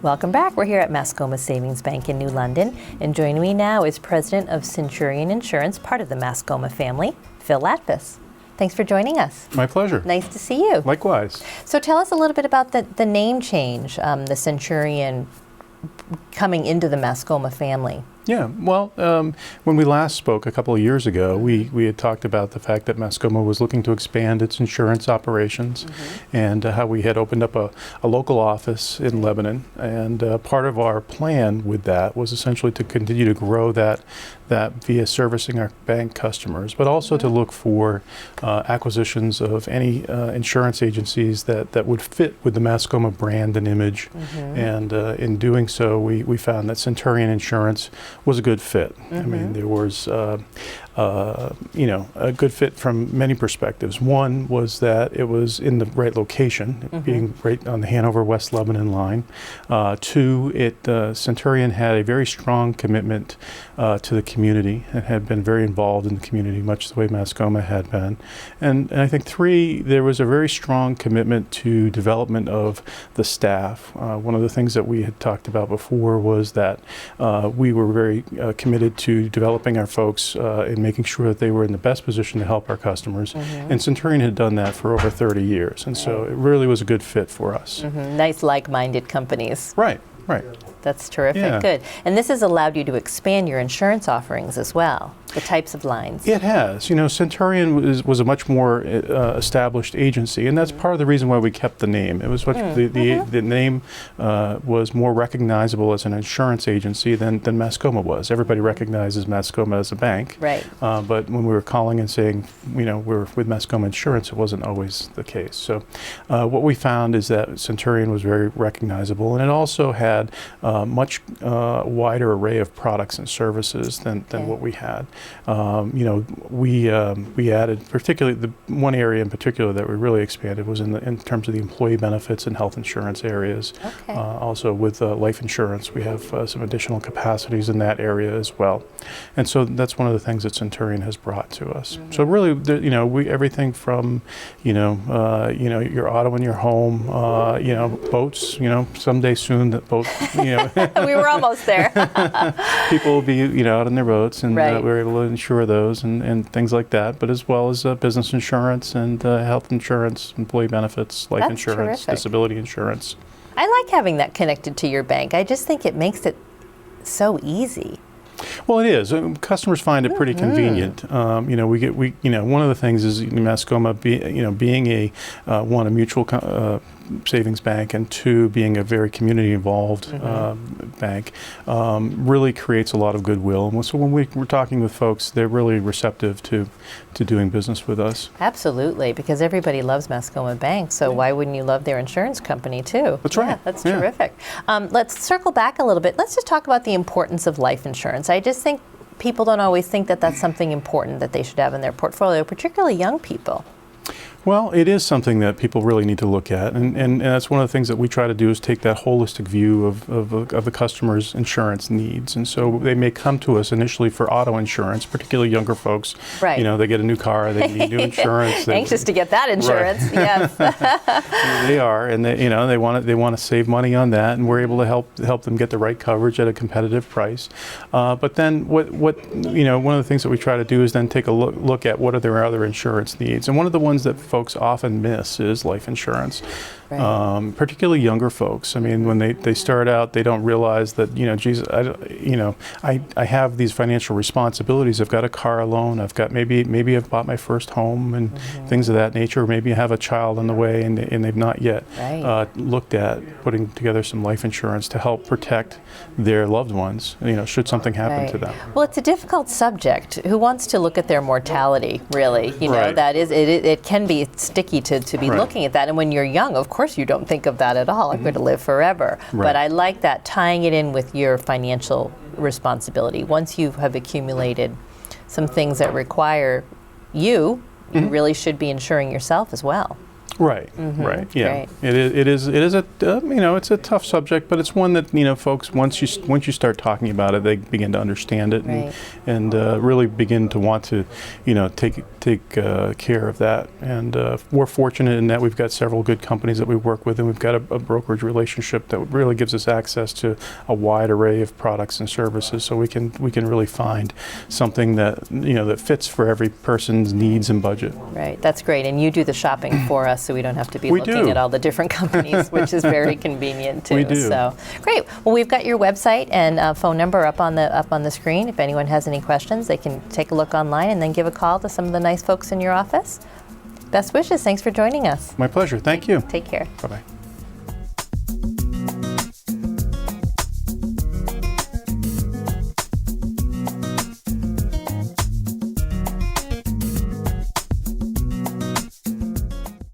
Welcome back. We're here at Mascoma Savings Bank in New London, and joining me now is President of Centurion Insurance, part of the Mascoma family, Phil Latvis. Thanks for joining us. My pleasure. Nice to see you. Likewise. So tell us a little bit about the name change, the Centurion coming into the Mascoma family. Yeah, well, when we last spoke a couple of years ago, we had talked about the fact that Mascoma was looking to expand its insurance operations and how we had opened up a local office in Lebanon. And part of our plan with that was essentially to continue to grow that via servicing our bank customers, but also to look for acquisitions of any insurance agencies that would fit with the Mascoma brand and image. And in doing so, we found that Centurion Insurance was a good fit. I mean, there was a good fit from many perspectives. One was that it was in the right location, being right on the Hanover-West Lebanon line. Two, Centurion had a very strong commitment to the community and had been very involved in the community, much the way Mascoma had been. And I think three, there was a very strong commitment to development of the staff. One of the things that we had talked about before was that we were very committed to developing our folks and making sure that they were in the best position to help our customers. And Centurion had done that for over 30 years. And so it really was a good fit for us. Nice like-minded companies. Right. That's terrific. Yeah. Good. And this has allowed you to expand your insurance offerings as well, the types of lines. It has. You know, Centurion was a much more established agency, and that's part of the reason why we kept the name. It was much, the name was more recognizable as an insurance agency than Mascoma was. Everybody recognizes Mascoma as a bank. Right. But when we were calling and saying, we're with Mascoma Insurance, it wasn't always the case. So what we found is that Centurion was very recognizable, and it also had much wider array of products and services than what we had. We added, particularly the one area in particular that we really expanded was in terms of the employee benefits and health insurance areas. Also with life insurance, we have some additional capacities in that area as well. And so that's one of the things that Centurion has brought to us. So really, we everything from your auto and your home, boats. Someday soon that boat. We were almost there. People will be out on their boats, and we're able to insure those and things like that, but as well as business insurance and health insurance, employee benefits, life insurance, disability insurance. I like having that connected to your bank. I just think it makes it so easy. Well, it is. Customers find it pretty convenient. One of the things is Mascoma, being a mutual savings bank, and two, being a very community-involved bank, really creates a lot of goodwill. And so when we're talking with folks, they're really receptive to doing business with us. Absolutely, because everybody loves Mascoma Bank, so why wouldn't you love their insurance company too? That's right. Yeah, that's terrific. Let's circle back a little bit. Let's just talk about the importance of life insurance. I just think people don't always think that that's something important that they should have in their portfolio, particularly young people. Well, it is something that people really need to look at, and that's one of the things that we try to do is take that holistic view of the customer's insurance needs. And so they may come to us initially for auto insurance, particularly younger folks. Right. They get a new car, they need new insurance. Anxious to get that insurance. Yes. They are, and they want to save money on that, and we're able to help them get the right coverage at a competitive price. But then one of the things that we try to do is then take a look at what are their other insurance needs, and one of the ones that folks often miss is life insurance. Particularly younger folks. I mean, when they start out, they don't realize that, I have these financial responsibilities. I've got a car loan. I've got maybe I've bought my first home and things of that nature. Or maybe I have a child on the way and they've not yet looked at putting together some life insurance to help protect their loved ones, should something happen to them. Well, it's a difficult subject. Who wants to look at their mortality, really? That is, it can be sticky to be looking at that. And when you're young, of course you don't think of that at all. I'm going to live forever. But I like that, tying it in with your financial responsibility. Once you have accumulated some things that require you really should be insuring yourself as well. Right, right, yeah. Great. It is a it's a tough subject, but it's one that folks once you start talking about it, they begin to understand it Right. and really begin to want to take care of that. And we're fortunate in that we've got several good companies that we work with, and we've got a brokerage relationship that really gives us access to a wide array of products and services. So we can really find something that that fits for every person's needs and budget. Right, that's great. And you do the shopping for us, so we don't have to be We looking do. at all the different companies, which is very convenient too. We do. So great. Well, we've got your website and phone number up on the screen. If anyone has any questions, they can take a look online and then give a call to some of the nice folks in your office. Best wishes. Thanks for joining us. My pleasure. Thank you. Take care. Bye-bye.